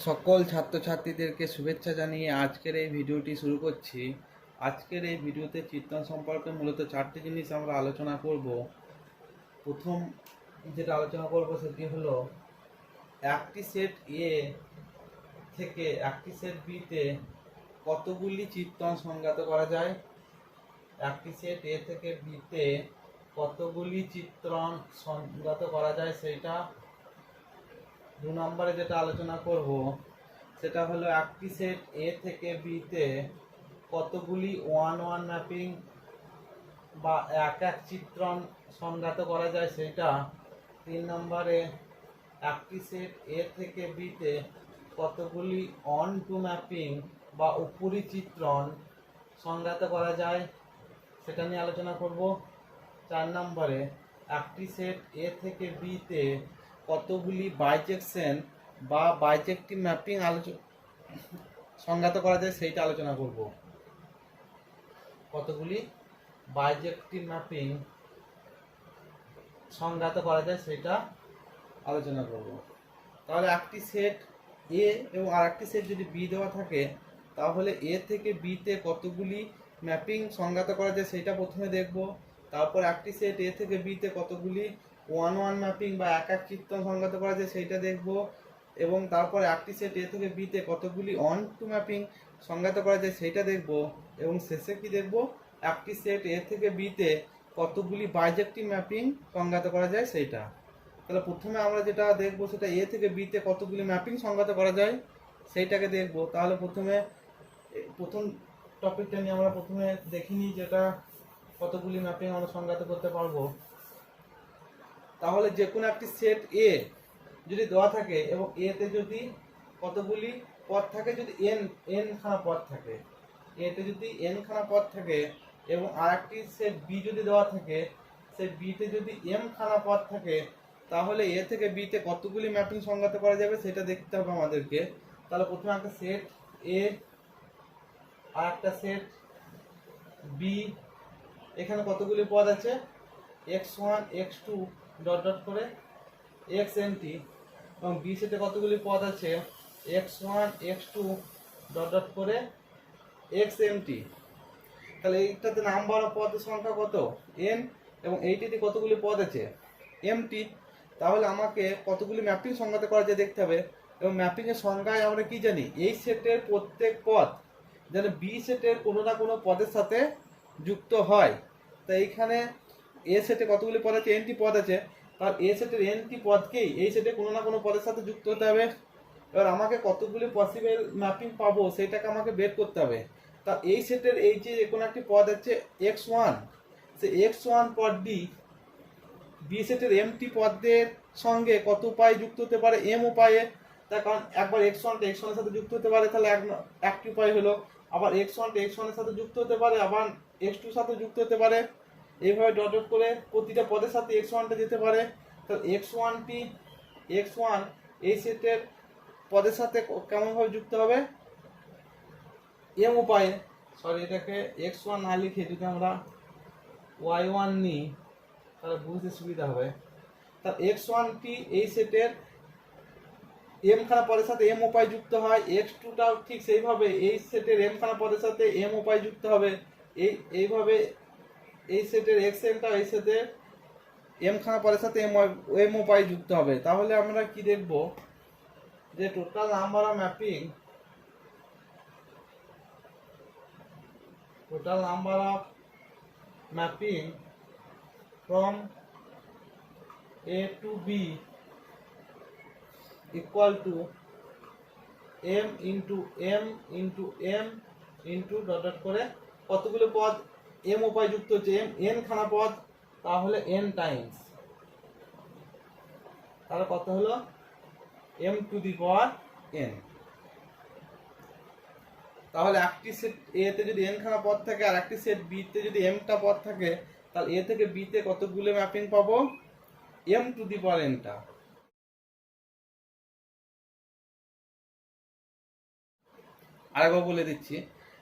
সকল ছাত্রছাত্রীদেরকে শুভেচ্ছা জানিয়ে আজকের এই ভিডিওটি শুরু করছি। আজকের এই ভিডিওতে চিত্রায়ন সম্পর্কে মূলত চারটি জিনিস আমরা আলোচনা করব। প্রথম যেটা আলোচনা করব সেটি হলো একটি সেট এ থেকে একটি সেট বিতে কতগুলি চিত্রায়ন সংজ্ঞাত করা যায়। একটি সেট এ থেকে বিতে কতগুলি চিত্রায়ন সংজ্ঞাত করা যায় সেইটা। 2 নম্বরে যেটা আলোচনা করব সেটা হলো একটি সেট এ থেকে বিতে কতগুলি ওয়ান ওয়ান ম্যাপিং বা এক এক চিত্রণ সংজ্ঞাত করা যায় সেটা। 3 নম্বরে একটি সেট এ থেকে বিতে কতগুলি অন টু ম্যাপিং বা উপরি চিত্রণ সংজ্ঞাত করা যায় সেটা নিয়ে আলোচনা করব। 4 নম্বরে একটি সেট এ থেকে বিতে কতগুলি বাইজেকশন বা বাইজেক্টিভ ম্যাপিং সংজ্ঞাত করা যায় সেইটা আলোচনা করব। কতগুলি বাইজেক্টিভ ম্যাপিং সংজ্ঞাত করা যায় সেটা আলোচনা করব। তাহলে একটি সেট এ এবং আর একটি সেট যদি বি দেওয়া থাকে তাহলে এ থেকে বিতে কতগুলি ম্যাপিং সংজ্ঞাত করা যায় সেটা প্রথমে দেখব। তারপর একটি সেট এ থেকে বিতে কতগুলি ওয়ান ওয়ান ম্যাপিং বা এক এক চিত্রণ সংজ্ঞাত করা যায় সেইটা দেখব। এবং তারপর একটি সেট এ থেকে বিতে কতগুলি অন টু ম্যাপিং সংজ্ঞাত করা যায় সেইটা দেখব। এবং শেষে কি দেখব, একটি সেট এ থেকে বিতে কতগুলি বাইজেক্টিভ ম্যাপিং সংজ্ঞাত করা যায় সেইটা। তাহলে প্রথমে আমরা যেটা দেখব সেটা এ থেকে বিতে কতগুলি ম্যাপিং সংজ্ঞাত করা যায় সেইটাকে দেখব। তাহলে প্রথম টপিকটা নিয়ে আমরা প্রথমে দেখিনি যেটা কতগুলি ম্যাপিং আমরা সংজ্ঞাত করতে পারবো। তাহলে যে কোনো একটি সেট এ যদি দেওয়া থাকে এবং এতে যদি কতগুলি পদ থাকে, যদি এন খানা পদ থাকে, এতে যদি এন খানা পদ থাকে এবং আর একটি সেট বি যদি দেওয়া থাকে, সেট বিতে যদি এম খানা পদ থাকে, তাহলে এ থেকে বিতে কতগুলি ম্যাপিং সংজ্ঞাত করা যাবে সেটা দেখতে হবে আমাদেরকে। তাহলে প্রথমে একটা সেট এ আর একটা সেট বি, এখানে কতগুলি পদ আছে, x1 x2 ডট ডট করে xnt, এবং বি সেটে কতগুলি পদ আছে x1 x2 ডট ডট করে xmt। তাহলে এইটাতে নাম্বার অফ পদের সংখ্যা কত, n, এবং এইটিতে কতগুলি পদ আছে mt। তাহলে আমাকে কতগুলি ম্যাপিং সংজ্ঞাত করা যায় দেখতে হবে। এবং ম্যাপিং এর সংজ্ঞায় আমরা কি জানি, এই সেটের প্রত্যেক পদ যেন বি সেটের কোনো না কোনো পদের সাথে যুক্ত হয়। তো এইখানে এ সেটে কতগুলি পদ আছে, এনটি পদ আছে, তার এ সেটের এনটি পদকেই এই সেটে কোনো না কোনো পদের সাথে যুক্ত হতে হবে। এবার আমাকে কতগুলি পসিবল ম্যাপিং পাবো সেটাকে আমাকে বের করতে হবে। তা এই সেটের এই যে কোনো একটি পদ আছে x1, সে x1 পদটি বি সেটের এমটি পদের সঙ্গে কত উপায়ে যুক্ত হতে পারে, এম উপায়ে। তার কারণ একবার x1টা x1 এর সাথে যুক্ত হতে পারে, তাহলে একটি উপায় হলো। আবার x1টা x1 এর সাথে যুক্ত হতে পারে, আবার x2 এর সাথে যুক্ত হতে পারে। এইভাবে ডট ডট করে প্রতিটা পদের সাথে x1টা যেতে পারে। তাহলে x1 এই সেটের পদের সাথে কেমনভাবে যুক্ত হবে, এম উপায়ে। সরি, এটাকে x1 না লিখে যদি আমরা y1 নিই তাহলে বুঝতে সুবিধা হবে। তার x1টি এই সেটের এম খানা পদের সাথে এম উপায় যুক্ত হয়, x2টাও ঠিক সেইভাবে এই সেটের এম খানা পদের সাথে এম উপায় যুক্ত হবে। এইভাবে এই সেটের xnটাও এই সেটের এম খানা পদের সাথে এম উপায় যুক্ত হবে। তাহলে আমরা কি দেখব, যে total number of mapping from A to B equal to m into m into m into dot dot করে কতগুলো পদ m উপায় যুক্ত হচ্ছে, n খানা পদ, তাহলে n টাইমস, তাহলে কত হলো m two the power n। তাহলে একটি সেট এ তে যদি n খানা পদ থাকে আর একটি সেট বি তে যদি m টা পদ থাকে, তাহলে এ থেকে বি তে কতগুলো ম্যাপিং পাবো, m two the power n টা। আরেকবার বলে দিচ্ছি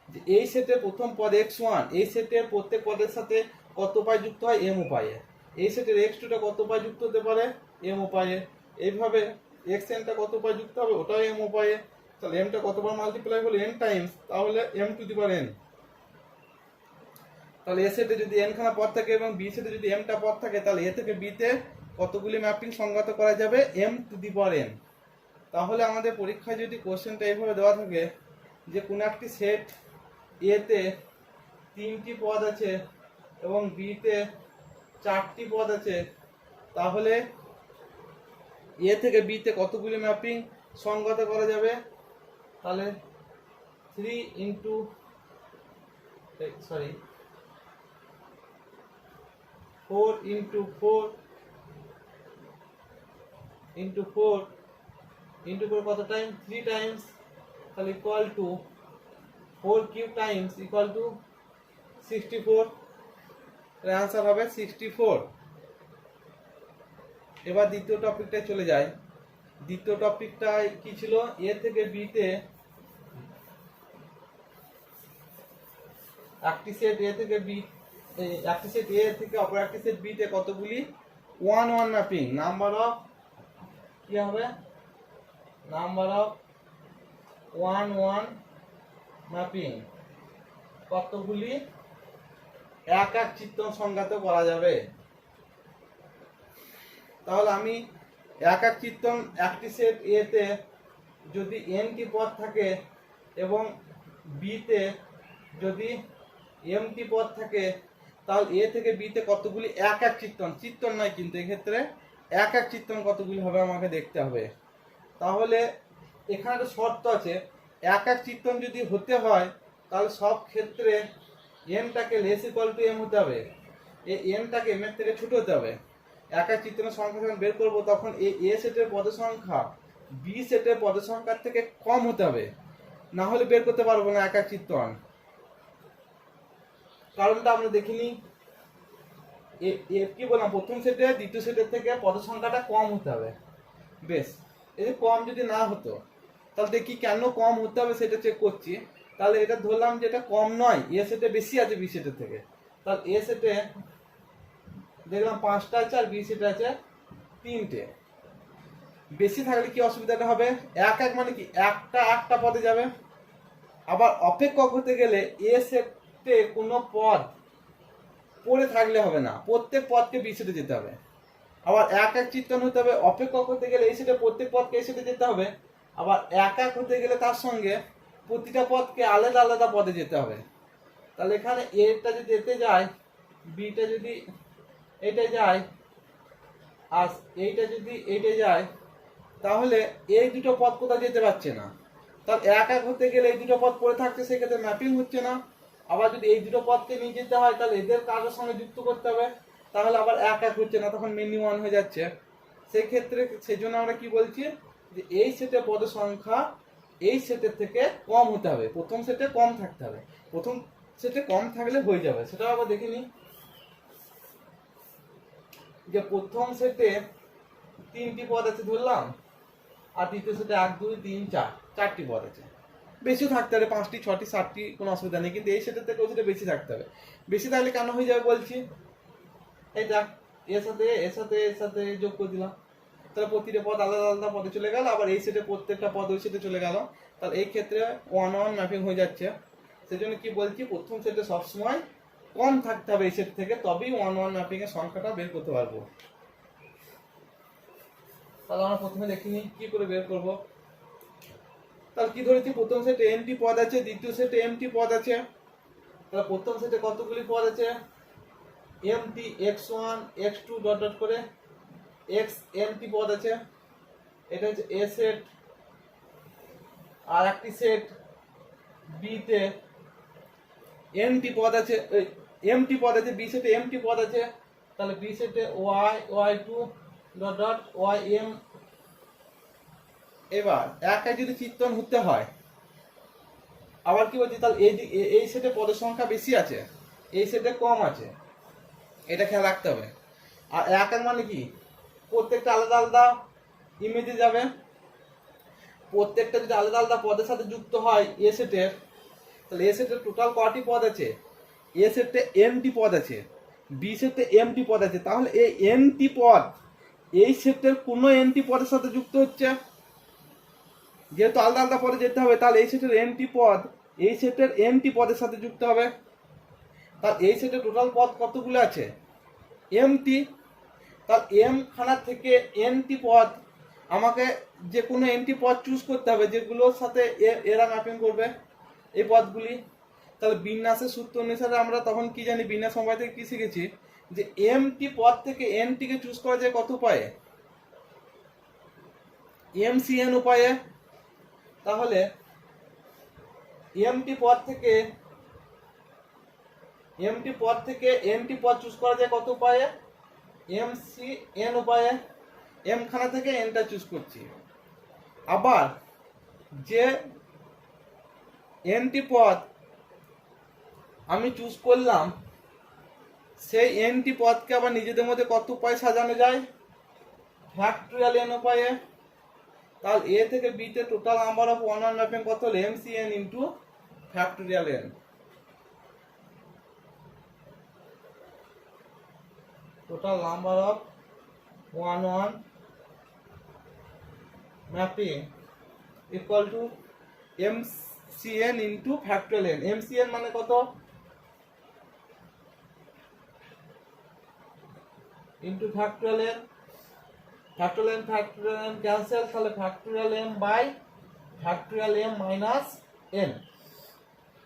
যে এই সেটের প্রথম পদ x1, এই সেটের প্রত্যেক পদের সাথে কত উপায় যুক্ত হয়, m উপায়ে। এই সেটের x2টা কত উপায় যুক্ত হতে পারে, m উপায়ে। এইভাবে এক্স এনটা কত উপায় যুক্ত হবে, ওটাও এম উপায়ে। তাহলে এমটা কতবার মাল্টিপ্লাই হলো এন টাইমস, তাহলে m to the power n. তাহলে এ সেটে যদি এন খানা পদ থাকে এবং বি সেটে যদি এমটা পদ থাকে, তাহলে এ থেকে বিতে কতগুলি ম্যাপিং সংজ্ঞাত করা যাবে, m to the power n. তাহলে আমাদের পরীক্ষায় যদি কোশ্চেনটা এইভাবে দেওয়া থাকে যে কোনো একটি সেট এতে 3টি পদ আছে এবং বিতে 4টি পদ আছে, তাহলে এ থেকে বিতে কতগুলি ম্যাপিং সংজ্ঞাত করা যাবে, তাহলে 4 into 4 into 4 into 4 কত টাইম, 3 টাইমস, তাহলে equal to 4 cube Times equal to 64। এর आंसर হবে 64। এবার দ্বিতীয় টপিকটায় চলে যাই। দ্বিতীয় টপিকটা কি ছিল, এ থেকে বি তে একটি সেট এ থেকে বি, একটি সেট এ থেকে অপর একটি সেট বি তে কতগুলি 1 1 ম্যাপিং, নাম্বার অফ কি হবে, নাম্বার অফ 1 1 ম্যাপিং কতগুলি এক এক চিত্রণ সংজ্ঞাত করা যাবে। তাহলে আমি এক এক চিত্রণ, একটি সেট এ তে যদি এনটি পদ থাকে এবং বি তে যদি এমটি পদ থাকে, তাহলে এ থেকে বি তে কতগুলি এক এক চিত্রণ, চিত্রণ নয় কিন্তু এক্ষেত্রে এক এক চিত্রণ কতগুলি হবে আমাকে দেখতে হবে। তাহলে এখানে একটা শর্ত আছে, এক এক চিত্রণ যদি হতে হয় তাহলে সব ক্ষেত্রে এনটাকে লেস ইকুয়াল টু এম হতে হবে, এই এনটাকে এম এর থেকে ছোট হতে হবে। এক এক চিত্রণের সংখ্যা যখন বের করবো তখন এই এ সেটের পদের সংখ্যা বি সেটের পদের সংখ্যার থেকে কম হতে হবে, না হলে বের করতে পারবো না এক এক চিত্রণ। কারণটা আমরা দেখিনি, কি বললাম, প্রথম সেটে দ্বিতীয় সেটের থেকে পদের সংখ্যাটা কম হতে হবে। বেশ, এই কম যদি না হতো তাহলে দেখি কেন কম হতে হবে সেটা চেক করছি। তাহলে এটা ধরলাম যে এটা কম নয়, এ সেটে বেশি আছে বি সেটের থেকে, তাহলে এ সেটে দেখলাম 5টা আছে আর বি সেটে আছে 3টে। বেশি থাকলে কি অসুবিধাটা হবে, এক এক মানে কি একটা একটা পদে যাবে। আবার অপেক্ষক হতে গেলে এ সেটে কোনো পদ পড়ে থাকলে হবে না, প্রত্যেক পদকে বি সেটে যেতে হবে। আবার এক এক চিত্রণ হতে হবে, অপেক্ষক হতে গেলে এই সেটে প্রত্যেক পদকে এই সেটে যেতে হবে। আবার এক এক হতে গেলে তার সঙ্গে প্রতিটা পদকে আলাদা আলাদা পদে যেতে হবে। তাহলে এখানে এটা যদি এতে যায়, বিটা যদি এটা যায়, আর এইটা যদি এইটা যায়, তাহলে এই দুটো পদ কোথাও যেতে পারছে না। তাহলে এক এক হতে গেলে এই দুটো পদ পড়ে থাকছে, সেক্ষেত্রে ম্যাপিং হচ্ছে না। আবার যদি এই দুটো পদকে নিয়ে যেতে হয় তাহলে এদের কারোর সঙ্গে যুক্ত করতে হবে, তাহলে আবার এক এক হচ্ছে না, তখন মেনি ওয়ান হয়ে যাচ্ছে। সেই ক্ষেত্রে সেই জন্য আমরা কি বলছি যে এই সেটে পদের সংখ্যা এই সেটের থেকে কম হতে হবে, প্রথম সেটে কম থাকতে হবে। প্রথম সেটে কম থাকলে হয়ে যাবে, সেটা আবার দেখিনি যে প্রথম সেটে 3টি পদ আছে ধরলাম, আর দ্বিতীয় সেটে 1 2 3 4 4টি পদ আছে। বেশি থাকতে হবে, 5টি 6টি 7টি, কোনো অসুবিধা নেই, কিন্তু এই সেটের থেকে ওই সেটে বেশি থাকতে হবে। বেশি থাকলে কেন হয়ে যাবে বলছি, এই দেখ এর সাথে এর সাথে এর সাথে যোগ করে দিলাম, তাহলে প্রতিটা পদ আলাদা আলাদা পদে চলে গেল, আবার এই সেটে প্রত্যেকটা পদ ওই সেটে চলে গেল, তাহলে এই ক্ষেত্রে 1 1 ম্যাপিং হয়ে যাচ্ছে। সেই জন্য কি বলছি, প্রথম সেটে সবসময় কম থাকতে হবে এই সেট থেকে, তবেই 1 1 ম্যাপিং এর সংখ্যাটা বের করতে পারবো। তাহলে আমরা প্রথমে দেখিনি কি করে বের করব। তাহলে কি ধরেছি, প্রথম সেটে এনটি পদ আছে, দ্বিতীয় সেটে এমটি পদ আছে। তাহলে প্রথম সেটে কতগুলি পদ আছে, এমটি x1 x2 ডট ডট করে x এমটি পদ আছে। এটা হচ্ছে এ সেট। আর একটি সেট বি তে এমটি পদ আছে, এমটি পদ আছে, বি সেটে এমটি পদ আছে। তাহলে বি সেটে y y2 dot dot ym। এবার একাই যদি চিত্রণ হতে হয়, আবার কি বলছি, তাহলে এই সেটে পদের সংখ্যা বেশি আছে, এই সেটে কম আছে, এটা খেয়াল রাখতে হবে। আর এক এক মানে কি, প্রত্যেকটা আলাদা আলাদা ইমেজে যাবে। প্রত্যেকটা যদি আলাদা আলাদা পদের সাথে যুক্ত হয় এ সেটের, তাহলে এ সেটের টোটাল কয়টি পদ আছে, এ সেটে এমটি পদ আছে, বি সেটে এমটি পদ আছে। তাহলে এই এমটি পদ এই সেটের কোনো এনটি পদের সাথে যুক্ত হচ্ছে, যেহেতু আলাদা আলাদা পদে যেতে হবে, তাহলে এই সেটের এনটি পদ এই সেটের এনটি পদের সাথে যুক্ত হবে। তার এই সেটের টোটাল পদ কতগুলো আছে? এমটি। তার এম খানা থেকে এনটি পদ আমাকে যে কোনো এনটি পদ চুজ করতে হবে যেগুলোর সাথে এরা ম্যাপিং করবে এই পদগুলি। তাহলে বিন্যাসের সূত্র অনুসারে আমরা তখন কি জানি, বিন্যাস সময় থেকে কি শিখেছি, যে এমটি পদ থেকে এনটিকে চুজ করা যায় কত উপায়ে? এমসিএন উপায়ে। তাহলে এমটি পদ থেকে এনটি পদ চুজ করা যায় কত উপায়ে? এমসিএন উপায়ে। এম খানা থেকে এনটা চুজ করছি। আবার যে এনটি পদ আমি চুজ করলাম সেই এনটি পদকে আবার নিজেদের মধ্যে কত উপায়ে সাজানো যায়? ফ্যাক্টরিয়াল এন উপায়ে। তাহলে এ থেকে বি তে total number of one one mapping কত হলো? M C n into factorial n. Total number of one one mapping equal to m C n into factorial n. M C n মানে কত? Into factorial n. Factorial n cancel, তাহলে factorial m by factorial m minus n.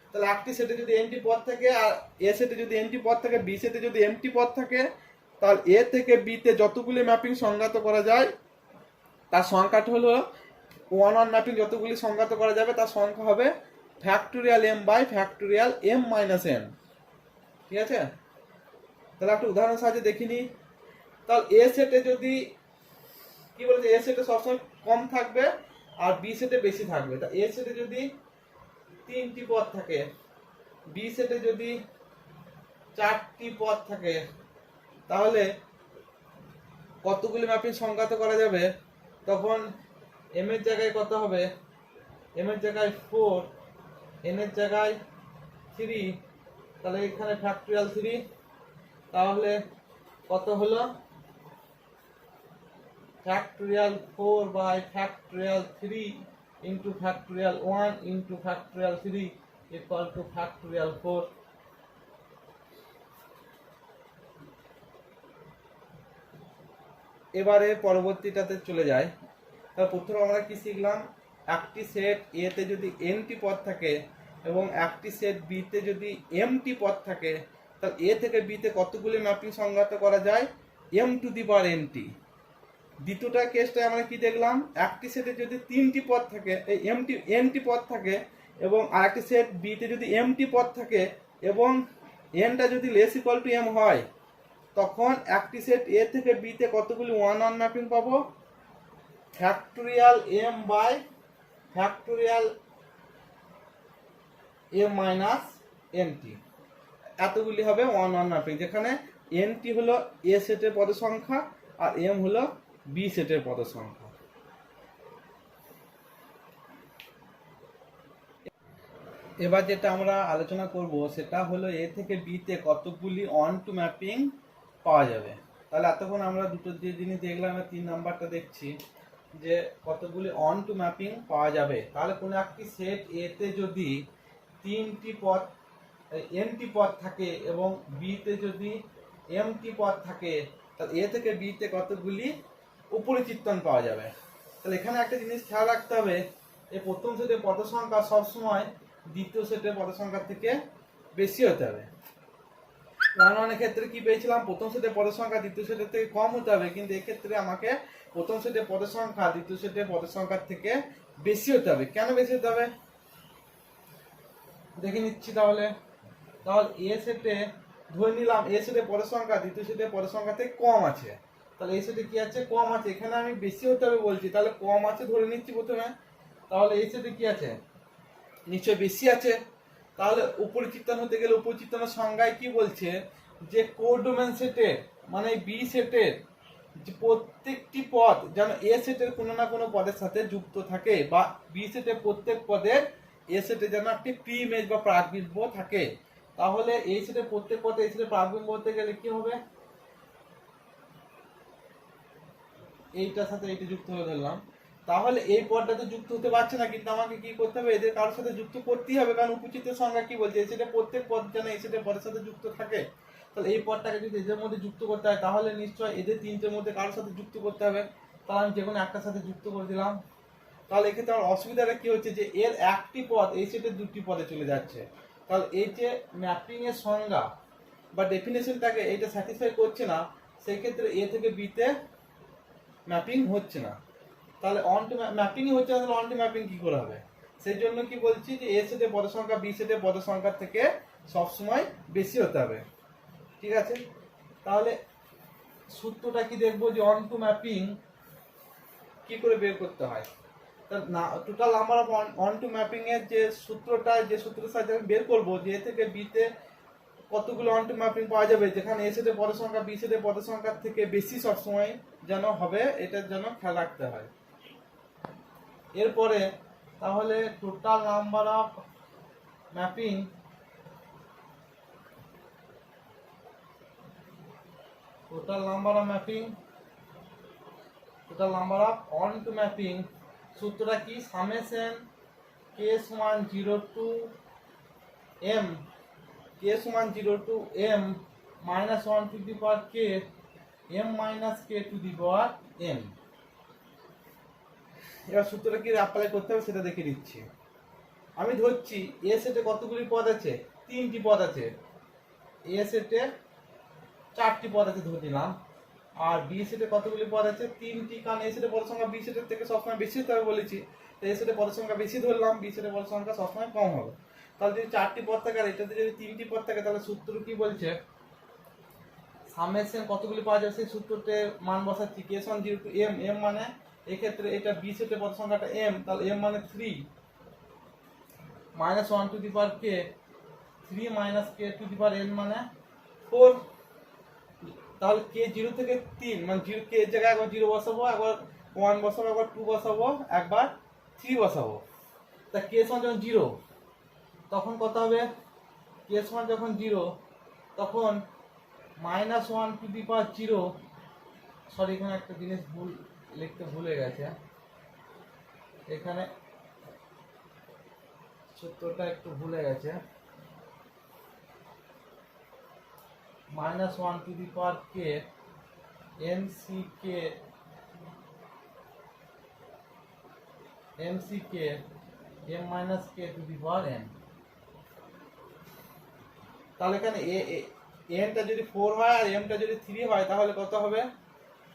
তাহলে একটি সেটে যদি এনটি পদ থাকে আর এ সেটে যদি এনটি পদ থাকে, বি সেটে যদি এমটি পদ থাকে, তাহলে এ থেকে বি তে যতগুলি ম্যাপিং সংজ্ঞাত করা যায় তার সংখ্যাটা হলো ওয়ান ওয়ান ম্যাপিং যতগুলি সংজ্ঞাত করা যাবে তার সংখ্যা হবে factorial m by factorial m minus n. ঠিক আছে? তাহলে একটা উদাহরণ সাহায্যে দেখিনি। তাহলে এ সেটে যদি কি বলছে, এ সেটে সবসময় কম থাকবে আর বি সেটে বেশি থাকবে। তা এ সেটে যদি 3টি পদ থাকে, বি সেটে যদি 4টি পদ থাকে, তাহলে কতগুলি ম্যাপিং সংজ্ঞাত করা যাবে? তখন এম এর জায়গায় কত হবে? এম এর জায়গায় 4, এন এর জায়গায় 3, তাহলে এখানে ফ্যাক্টরিয়াল 3, তাহলে কত হলো? Factorial 4 by factorial 3 into factorial 1 into factorial 3 equal to factorial 4। এবারে পরবর্তীটাতে চলে যায়। তাহলে প্রথমে আমরা কি শিখলাম? একটি সেট এ তে যদি এনটি পদ থাকে এবং একটি সেট বি তে যদি এমটি পদ থাকে, তাহলে এ থেকে বি তে কতগুলি ম্যাপিং সংজ্ঞাত করা যায়? এম টু দি পাওয়ার এনটি। দ্বিতীয়টা কেসটায় আমরা কি দেখলাম? একটি সেটে যদি 3টি পদ থাকে, এই এনটি পদ থাকে, এবং আরেকটি সেট বি তে যদি এমটি পদ থাকে এবং এনটা যদি লেস ইকুয়াল টু এম হয়, তখন একটি সেট এ থেকে বি তে কতগুলি ওয়ান ওয়ান ম্যাপিং পাবো? Factorial m by factorial m minus এনটি। এতগুলি হবে ওয়ান ওয়ান ম্যাপিং, যেখানে এনটি হলো এ সেটের পদের সংখ্যা আর এম হলো বি সেটের পদের সংখ্যা। এবার যেটা আমরা আলোচনা করব সেটা হলো এ থেকে বি তে কতগুলি অন টু ম্যাপিং পাওয়া যাবে। তাহলে এতক্ষণ আমরা দুটো যে জিনিস দেখলাম, 3 নাম্বারটা দেখছি যে কতগুলি অন টু ম্যাপিং পাওয়া যাবে। তাহলে কোনো একটি সেট এ তে যদি 3টি পদ এনটি পদ থাকে এবং বি তে যদি এমটি পদ থাকে, তাহলে এ থেকে বি তে কতগুলি উপরিচিত্তন পাওয়া যাবে। তাহলে এখানে একটা জিনিস খেয়াল রাখতে হবে, এই প্রথম সেটের পদ সংখ্যা সবসময় দ্বিতীয় সেটের পদ সংখ্যার থেকে বেশি হতে হবে। ওয়ান ওয়ানের ক্ষেত্রে কি পেয়েছিলাম? প্রথম সেটের পদের সংখ্যা দ্বিতীয় সেটের থেকে কম হতে হবে, কিন্তু এক্ষেত্রে আমাকে প্রথম সেটের পদের সংখ্যা দ্বিতীয় সেটের পদের সংখ্যার থেকে বেশি হতে হবে। কেন বেশি হতে হবে দেখে নিচ্ছি। তাহলে এ সেটে ধরে নিলাম এ সেটের পদের সংখ্যা দ্বিতীয় সেটের পদের সংখ্যা থেকে কম আছে, তাহলে এই সেটে কি আছে? কম আছে। এখানে আমি বেশি হতে হবে বলছি, তাহলে কম আছে ধরে নিচ্ছি প্রথমে। তাহলে এই সেটে কি আছে? নিশ্চয় বেশি আছে। তাহলে উপরিচিত্তন হতে গেলে উপরিচিত্তনের সংজ্ঞায় কি বলছে? যে কোডোমেন সেটের মানে বি সেটের যে প্রত্যেকটি পদ যেন এ সেটের কোনো না কোনো পদের সাথে যুক্ত থাকে, বা বি সেটের প্রত্যেক পদের এ সেটে যেন একটি প্রি ইমেজ বা প্রাকবিম্ব থাকে। তাহলে এই সেটের প্রত্যেক পদে এই সেটের প্রাকবিম্ব হতে গেলে কি হবে? এইটার সাথে এইটা যুক্ত হলে ধরলাম, তাহলে এই পদটা তো যুক্ত হতে পারছে না, কিন্তু আমাকে কি করতে হবে, এদের কারোর সাথে যুক্ত করতেই হবে, কারণ উপচিতের সংজ্ঞা কি বলছে, সেটা প্রত্যেক পদ যেন সেটা পদের সাথে যুক্ত থাকে। তাহলে এই পদটাকে যদি এদের মধ্যে যুক্ত করতে হয়, তাহলে নিশ্চয় এদের তিনটের মধ্যে কারোর সাথে যুক্ত করতে হবে। তাহলে আমি যে কোনো একটার সাথে যুক্ত করে দিলাম। তাহলে এক্ষেত্রে আমার অসুবিধাটা কি হচ্ছে, যে এর একটি পদ এই সেটের দুটি পদে চলে যাচ্ছে। তাহলে এই যে ম্যাপিং এর সংজ্ঞা বা ডেফিনেশনটাকে এইটা স্যাটিসফাই করছে না, সেই ক্ষেত্রে এ থেকে বিতে ম্যাপিং হচ্ছে না। তাহলে অন টু ম্যাপিংই হচ্ছে না, তাহলে অন টু ম্যাপিং কি করে হবে? সেই জন্য কি বলছি, যে এ সেটের পদের সংখ্যা বি সেটের পদের সংখ্যার থেকে সবসময় বেশি হতে হবে। ঠিক আছে, তাহলে সূত্রটা কি দেখবো, যে অন টু ম্যাপিং কি করে বের করতে হয়। Total number of onto mapping এর যে সূত্রটা, যে সূত্রের সাহায্যে আমি বের করবো যে এ থেকে বিতে কতগুলো অন টু ম্যাপিং পাওয়া যাবে, যেখানে এ সেটের পদের সংখ্যা বি সেটের পদের সংখ্যার থেকে বেশি সবসময় যেন হবে, এটার জন্য খেয়াল রাখতে হয়। এরপরে তাহলে total number of mapping total number of onto mapping সূত্রটা কি, সামেশন কে সমান 0 টু m কে সমান 0 to m minus 1 to the power k m minus k to the power m। এবার সূত্রটা কি অ্যাপ্লাই করতে হবে সেটা দেখে দিচ্ছি। আমি ধরছি এ সেটে কতগুলি পদ আছে, 3টি পদ আছে। এ সেটে 4টি পদ আছে ধরে নিলাম, আর বি সেটে কতগুলি পদ আছে, 3টি, কারণ এ সেটে পদের সংখ্যা বি সেটের থেকে সবসময় বেশি হতে হবে বলেছি। তো এ সেটে পদের সংখ্যা বেশি ধরলাম, বি সেটে পদের সংখ্যা সবসময় কম হবে। তাহলে যদি 4টি পদ থাকে আর এটাতে যদি 3টি পদ থাকে, তাহলে সূত্র কি বলছে, সামেশন কতগুলি পাওয়া যাবে সেই সূত্রতে মান বসাচ্ছি, কে সমান 0 টু m, m মানে এক্ষেত্রে এটা বি সেটের পদ সংখ্যাটা m, তাহলে m মানে 3 minus 1 to the power k, 3 minus k to the power n মানে 4। তাহলে k 0 থেকে 3 মানে 0 k এর জায়গায় একবার 0 বসাবো, একবার 1 বসাবো, একবার 2 বসাবো, একবার 3 বসাবো। তা k সমান যখন 0 তখন কত হবে, k সমান যখন 0 তখন minus 1 to the power 0, sorry এখানে একটা জিনিস ভুল লিখতে ভুলে গেছে, এখানে সূত্রটা একটু ভুলে গেছে, minus 1 to the power k mck m minus k to the power n। তাহলে এখানে n টা যদি 4 হয় আর m টা যদি 3 হয়, তাহলে কত হবে,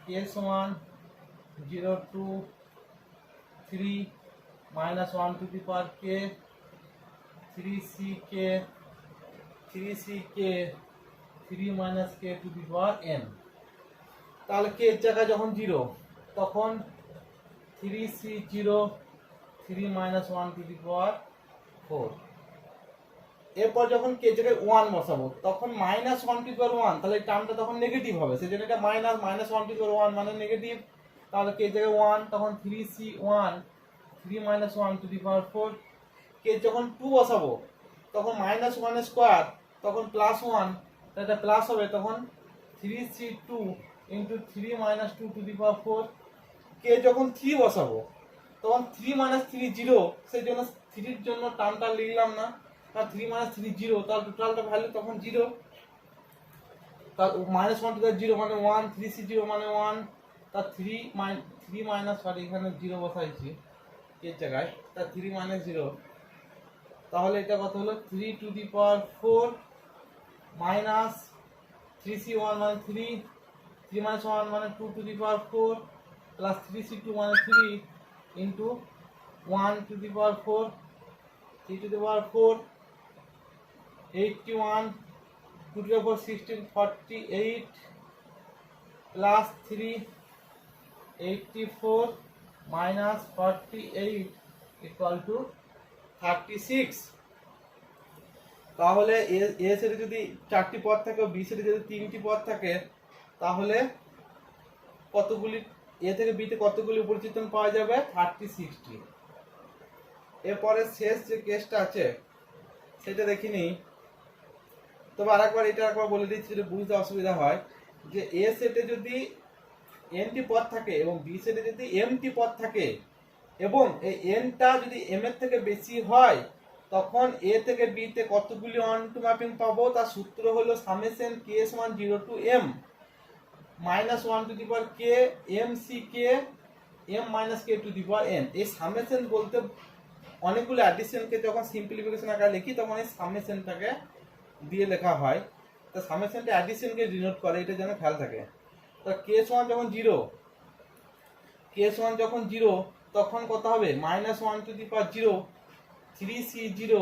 k সমান 0 to 3 minus 1 to the power k 3ck 3 minus k to the power n। তাহলে k এর জায়গায় যখন 0 তখন 3c0 3 minus 1 to the power 4। এরপর যখন k এর জায়গায় 1 বসাবো, তখন মাইনাস 1 টু দি পাওয়ার 1, তাহলে এই টার্মটা তখন নেগেটিভ হবে, সেজন্য এটা মাইনাস 1 টু দি পাওয়ার 1 মানে নেগেটিভ। তাহলে k এর জায়গায় 1, তখন 3c1 3 minus 1 to the power 4। k যখন 2 বসাবো, তখন মাইনাস 1 স্কোয়ার, তখন প্লাস 1, এটা প্লাস হবে, তখন 3c2 into 3 minus 2 to the power 4। k যখন 3 বসাবো, তখন 3 মাইনাস 3 0, সেই জন্য 3 এর জন্য টার্মটা লিখলাম না, আর 3 মাইনাস 3 0, তাহলে টোটালটা ভ্যালু তখন 0। তার মাইনাস 1 টু দি 0 মানে 1, 3c0 মানে 1, তার 3 মাইনাস, সরি এখানে 0 বসাইছি এর জায়গায়, তার 3 মাইনাস 0, তাহলে এটা কত হলো, 3 two the power 4 minus 3c1 মানে 3 মাইনাস 1 মানে 2 to the power 4 plus 3c2 মানে 3 into 1 to the power 4 3 two the power 4 81 2 to the power 16 48 plus 3 84 minus 48 equal to 36। তাহলে এ সেটে যদি 4টি পদ থাকে ও বি সেটে যদি 3টি পদ থাকে, তাহলে কতগুলি এ থেকে বি তে কতগুলি উপরিচিতন পাওয়া যাবে, 36টি। এরপরে শেষ যে কেসটা আছে সেটা দেখিনি, তবে আরেকবার এটা একবার বলে দিচ্ছি যদি বুঝতে অসুবিধা হয়, যে এ সেটে যদি এনটি পদ থাকে এবং বি সেটে যদি এমটি পদ থাকে এবং এই এনটা যদি এম এর থেকে বেশি হয় তখন এ থেকে বি তে কতগুলি অন টু ম্যাপিং পাবো, তার সূত্র হলো সামেশন কে সমান 0 to m minus 1 to the power k m c k m minus k to the power n. এই সামেশন বলতে অনেকগুলো অ্যাডিশনকে যখন সিম্পলিফিকেশন আকারে লিখি তখন এই সামেশনটাকে দিয়ে লেখা হয়। তো সামেশনটা অ্যাডিশনকে ডিনোট করে, এটা যেন খেয়াল থাকে। তো কে সমান যখন 0, কে সমান যখন 0 তখন কত হবে minus 1 to the power 0 3c0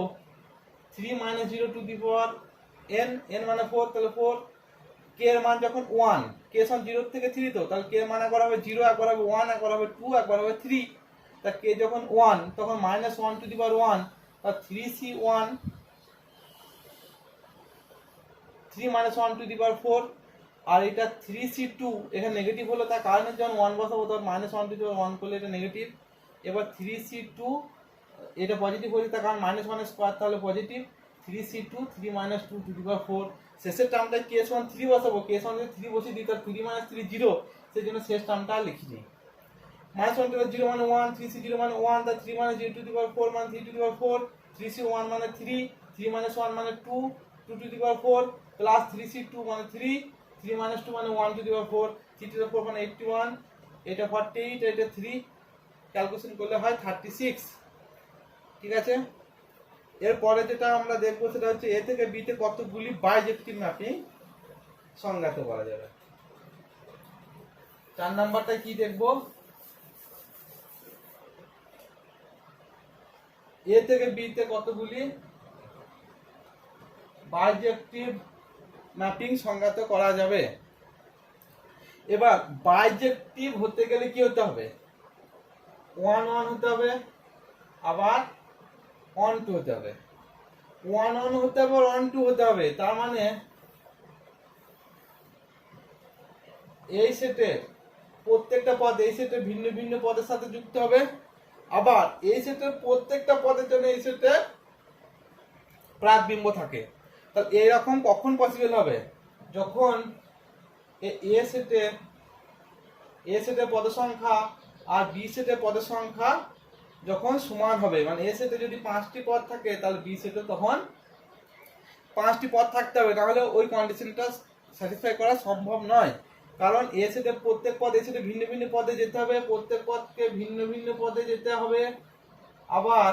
3 minus 0 two the power n, n মানে 4, তাহলে 4। কে এর মান যখন 1, কে সমান 0 থেকে 3, তো তাহলে কে এর মান একবার হবে 0, একবার হবে 1, একবার হবে 2, একবার হবে 3। তা কে যখন 1 তখন মাইনাস 1 টু দি পাওয়ার 1, তা 3c1 3 minus 1 to the power 4। আর এটা 3c2 এখানে নেগেটিভ হলো, তার কারণে যখন 1 বসাবো তখন মাইনাস 1 টু দি পাওয়ার 1 করলে এটা নেগেটিভ। এবার 3c2 এটা পজিটিভ হয়েছে, তার কারণ মাইনাস 1 স্কোয়ার, তাহলে positive. 3c2 3 minus 2 to the power 4। শেষের টার্মটা কে সমান 3 বসাবো, কে সমান যদি 3 বসিয়ে দিই তাহলে 3 মাইনাস 3 0, সেই জন্য শেষ টার্মটা লিখিনি। মাইনাস 1 টু দি পাওয়ার 0 মানে 1, 3c0 মানে 1, তাহলে 3 মাইনাস 0 টু দি পাওয়ার 4 মানে 3 টু দি পাওয়ার 4, 3c1 মানে 3, 3 মাইনাস 1 মানে 2, 2 to the power 4 plus 3c2 মানে 3, 3 মাইনাস 2 মানে 1 to the power 4, 3 two the power 4 মানে 81, এটা 48, এটা 3, ক্যালকুলেশন করলে হয় 36। ঠিক আছে, এরপরে যেটা আমরা দেখবো সেটা হচ্ছে এ থেকে বি তে কতগুলি বাইজেক্টিভ ম্যাপিং সংজ্ঞাত করা যাবে। 4 নাম্বারটা কি দেখবো, এ থেকে বি তে কতগুলি বাইজেক্টিভ ম্যাপিং সংজ্ঞাত করা যাবে। এবার বাইজেক্টিভ হতে গেলে কি হতে হবে, 1 1 হতে হবে, আবার 1 2 হতে হবে, 1 1 হতে হবে, 1 2 হতে হবে। তার মানে এই সেটের প্রত্যেকটা পদ এই সেটের ভিন্ন ভিন্ন পদের সাথে যুক্ত হবে, আবার এই সেটের প্রত্যেকটা পদের জন্য এই সেটে প্রাকবিম্ব থাকে। তাহলে এরকম কখন পসিবল হবে, যখন এ সেটের পদ সংখ্যা আর বি সেটের পদের সংখ্যা যখন সমান হবে। মানে এ সেটে যদি 5টি পদ থাকে তাহলে বি সেটে তখন 5টি পদ থাকতে হবে, তাহলে ওই কন্ডিশনটা স্যাটিসফাই করা সম্ভব নয়। কারণ এ সেটে প্রত্যেক পদ এ সেটে ভিন্ন ভিন্ন পদে যেতে হবে, প্রত্যেক পদকে ভিন্ন ভিন্ন পদে যেতে হবে, আবার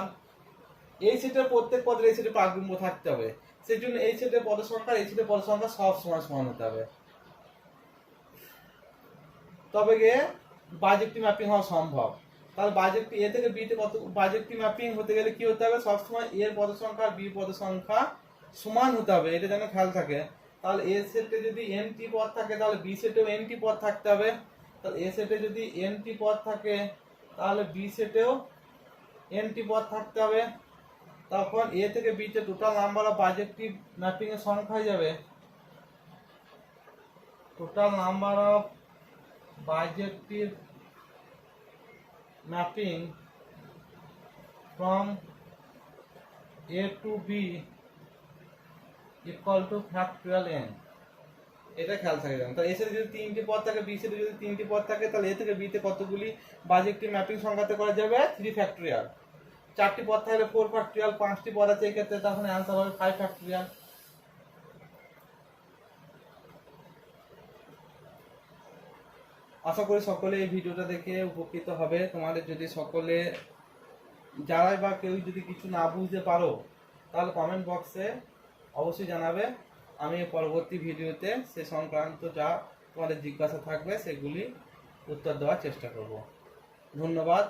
এই সেটের প্রত্যেক পদের এই সেটে প্রাকবিম্ব থাকতে হবে। সেই জন্য এই সেটের পদের সংখ্যা এই সেটের পদের সংখ্যা সব সময় সমান হতে হবে, তবে গিয়ে বাইজেক্টিভ ম্যাপিং হওয়া সম্ভব। তাহলে বাইজেক্টিভ এ থেকে বি তে কত বাইজেক্টিভ ম্যাপিং হতে গেলে কি হতে হবে, সবসময় এর পদের সংখ্যা আর বি পদের সংখ্যা সমান হতে হবে, এটা যেন খেয়াল থাকে। তাহলে এ সেটে যদি এনটি পদ থাকে তাহলে বি সেটেও এনটি পদ থাকতে হবে। তাহলে এ সেটে যদি এনটি পদ থাকে তাহলে বি সেটেও এনটি পদ থাকতে হবে। তখন এ থেকে বি তে টোটাল নাম্বার অফ বাইজেক্টিভ ম্যাপিং এর সংখ্যা হয়ে যাবে, total number of বাইজেক্টিভ mapping from A to B equal to factorial n। এটা খেয়াল থাকে জানো। তাহলে এ সেটে যদি 3টি পদ থাকে, বি সেটে যদি 3টি পদ থাকে, তাহলে এ থেকে বি তে কতগুলি বাইজেক্টিভ ম্যাপিং সংজ্ঞাত করা যাবে, 3 ফ্যাক্টরিয়াল। 4টি পদ থাকলে 4 ফ্যাক্টরিয়াল, 5টি পদ আছে এই ক্ষেত্রে তখন অ্যান্সার হবে 5 ফ্যাক্টরিয়াল। আশা করি সকলে এই ভিডিওটা দেখে উপকৃত হবে। তোমাদের যদি সকলে যারাই বা কেউ যদি কিছু না বুঝতে পারো তাহলে কমেন্ট বক্সে অবশ্যই জানাবে, আমি পরবর্তী ভিডিওতে সে সংক্রান্ত যা তোমাদের জিজ্ঞাসা থাকবে সেগুলি উত্তর দেওয়ার চেষ্টা করব। ধন্যবাদ।